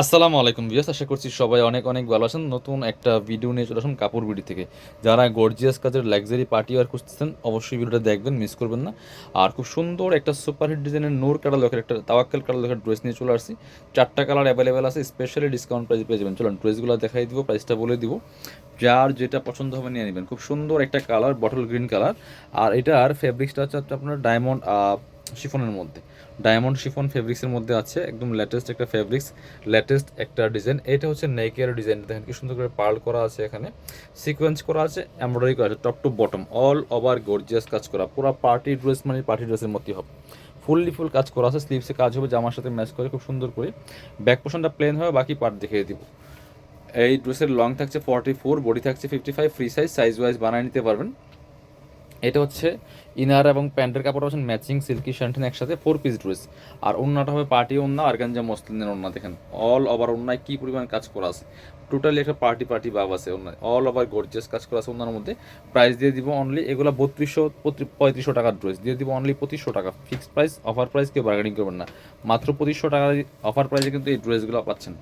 আসসালামু আলাইকুম ভিউয়ার্স, আশা করছি সবাই অনেক অনেক ভালো আছেন। নতুন একটা ভিডিও নিয়ে চলে আসুন কাপড় বিডি থেকে। যারা গর্জিয়াস কাজের লাক্সারি পার্টি ওয়্যার খুঁজতেছেন অবশ্যই ভিডিওটা দেখবেন, মিস করবেন না। আর খুব সুন্দর একটা সুপারহিট ডিজাইনের নূর কাটালকের একটা তাওয়াক্কেল কাটালকের ড্রেস নিয়ে চলে আসছি। 4টা কালার অ্যাভেলেবেল আছে, স্পেশালি ডিসকাউন্ট প্রাইস পেয়ে যাবেন। চলুন ড্রেসগুলো দেখাই দিব, প্রাইসটা বলে দিব। যার যেটা পছন্দ হবে নিয়ে নেবেন। খুব সুন্দর একটা কালার, বটল গ্রিন কালার। আর এটার ফেব্রিক্সটা হচ্ছে আপনার ডায়মন্ড শিফনের মধ্যে, ডায়মন্ড শিফন ফেব্রিক্সের মধ্যে আছে। একদম লেটেস্ট একটা ফেব্রিক্স, লেটেস্ট একটা ডিজাইন। এটা হচ্ছে নেকের ডিজাইন, দেখেন কি সুন্দর করে পার্ল করা আছে, এখানে সিকোয়েন্স করা আছে, এমব্রয়ডারি করা আছে, top to bottom all over gorgeous কাজ করা। পুরো পার্টি ড্রেস মানে পার্টি ড্রেসের মতোই হবে। ফুল কাজ করা আছে, স্লিভসে কাজ হবে, জামার সাথে ম্যাচ করে খুব সুন্দর করে। ব্যাক পোর্শনটা প্লেন হবে, বাকি পার্ট দেখিয়ে দিব। এই ড্রেসের লং থাকছে 44, বডি থাকছে 55, ফ্রি সাইজ ওয়াইজ বানিয়ে নিতে পারবেন। এটা হচ্ছে ইনার এবং প্যান্টের কাপড় পাচ্ছেন ম্যাচিং সিল্কি শ্যান্টেন একসাথে 4 পিস ড্রেস। আর ওড়নাটা হবে পার্টি ওড়না, অর্গানজা মসলিনের ওড়না। দেখেন অল ওভার ওড়নায় কী পরিমাণ কাজ করা আছে, টোটালি একটা পার্টি পার্টি ভাব আছে ওড়নায়, অল ওভার গর্জিয়াস কাজ করা আছে ওড়নার মধ্যে। প্রাইস দিয়ে দিব অনলি, এগুলো 3235 টাকার ড্রেস দিয়ে দিব অনলি 2500 টাকা। ফিক্সড প্রাইস, অফার প্রাইস, কেউ বার্গেনিং করবেন না। মাত্র 2500 টাকার অফার প্রাইসে কিন্তু এই ড্রেসগুলো পাচ্ছেন।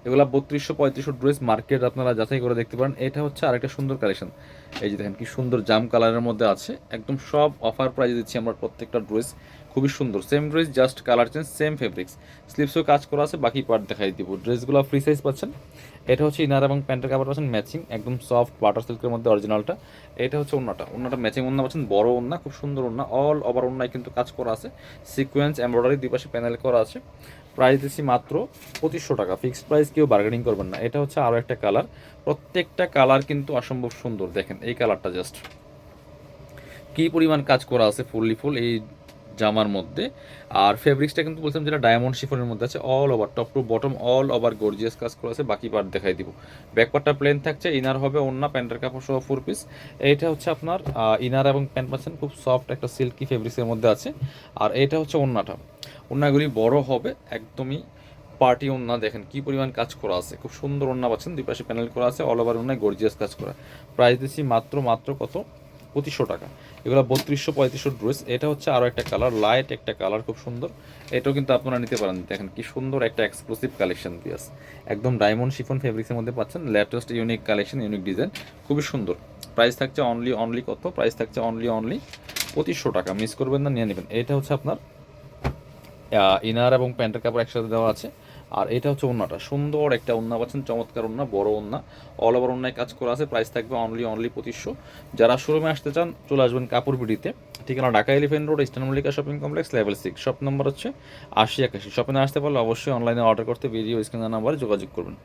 এগুলো 3235 ড্রেস, মার্কেট আপনারা যাচাই করে দেখতে পারেন। এটা হচ্ছে আরেকটা সুন্দর কালেকশন। এই যে দেখেন কি সুন্দর জাম কালারের মধ্যে আছে, একদম সব অফার প্রাইজে দিচ্ছি আমরা প্রত্যেকটা ড্রেস। খুবই সুন্দর, same dress, just colour change, same fabrics. স্লিভসও কাজ করা আছে, বাকি পার্ট দেখাই দিব। ড্রেসগুলো ফ্রি সাইজ পাচ্ছেন। এটা হচ্ছে ইনার এবং প্যান্টের কাপড় পাচ্ছেন ম্যাচিং, একদম সফট বাটার সিল্কের মধ্যে অরিজিনালটা। এটা হচ্ছে ওন্নাটা ম্যাচিং ওন্না পাচ্ছেন, বড় ওন্না, খুব সুন্দর ওন্না, অল ওভার ওন্নায় কিন্তু কাজ করা আছে, সিকোয়েন্স এমব্রয়ডারি দুই পাশে প্যানেল করা আছে। প্রাইস দিচ্ছি মাত্র 2500 টাকা। ফিক্সড প্রাইস, কেউ বার্গেনিং করবেন না। এটা হচ্ছে আরও একটা কালার, প্রত্যেকটা কালার কিন্তু অসম্ভব সুন্দর। দেখেন এই কালারটা জাস্ট কি পরিমাণ কাজ করা আছে, ফুল এই জামার মধ্যে। আর ফেব্রিক্সটা কিন্তু বলছিলাম যেটা ডায়মন্ড শিফনের মধ্যে আছে, all over top to bottom all over gorgeous কাজ করা আছে। বাকি পার্ট দেখাই দিব। ব্যাক পার্টটা প্লেন থাকছে, ইনার হবে ওন্না, প্যান্টের কাপড় সহ 4 পিস। এইটা হচ্ছে আপনার ইনার এবং প্যান্ট পাচ্ছেন, খুব সফট একটা সিল্কি ফেব্রিক্সের মধ্যে আছে। আর এটা হচ্ছে ওন্নাটা, ওন্নাগুলি বড় হবে, একদমই পার্টি ওন্না। দেখেন কি পরিমাণ কাজ করা আছে, খুব সুন্দর ওন্না পাচ্ছেন, দুই পাশে প্যানেল করা আছে, অল ওভার ওন্নায় গর্জিয়াস কাজ করা। প্রাইস দিচ্ছি মাত্র কত, 2500 টাকা। এগুলো 3235 ড্রেস। এটা হচ্ছে আরও একটা কালার, লাইট একটা কালার, খুব সুন্দর। এটাও কিন্তু আপনারা নিতে পারেন। দেখেন কি সুন্দর একটা এক্সক্লুসিভ কালেকশন দিয়েস, একদম ডায়মন্ড শিফন ফেব্রিক্সের মধ্যে পাচ্ছেন, latest unique collection, unique design, খুবই সুন্দর। প্রাইস থাকছে অনলি কত, প্রাইস থাকছে অনলি 2500 টাকা। মিস করবেন না, নিয়ে নেবেন। এটা হচ্ছে আপনার ইনার এবং প্যান্টের কাপড় একসাথে দেওয়া আছে। আর এটা হচ্ছে ওন্নাটা, সুন্দর একটা ওন্না পাচ্ছেন, চমৎকার ওন্না, বড় ওন্না, অল ওভার ওন্নায় কাজ করা আছে। প্রাইস থাকবে অনলি 2500। যারা শোরুমে আসতে চান চলে আসবেন কাপড় বিডিতে। ঠিকানা Dhaka elephant road, eastern Mallika shopping complex, level 6, shop number হচ্ছে 8081। শপিংয়ে আসতে পারলে অবশ্যই অনলাইনে অর্ডার করতে ভিডিও স্ক্রিনের নাম্বারে যোগাযোগ করবেন।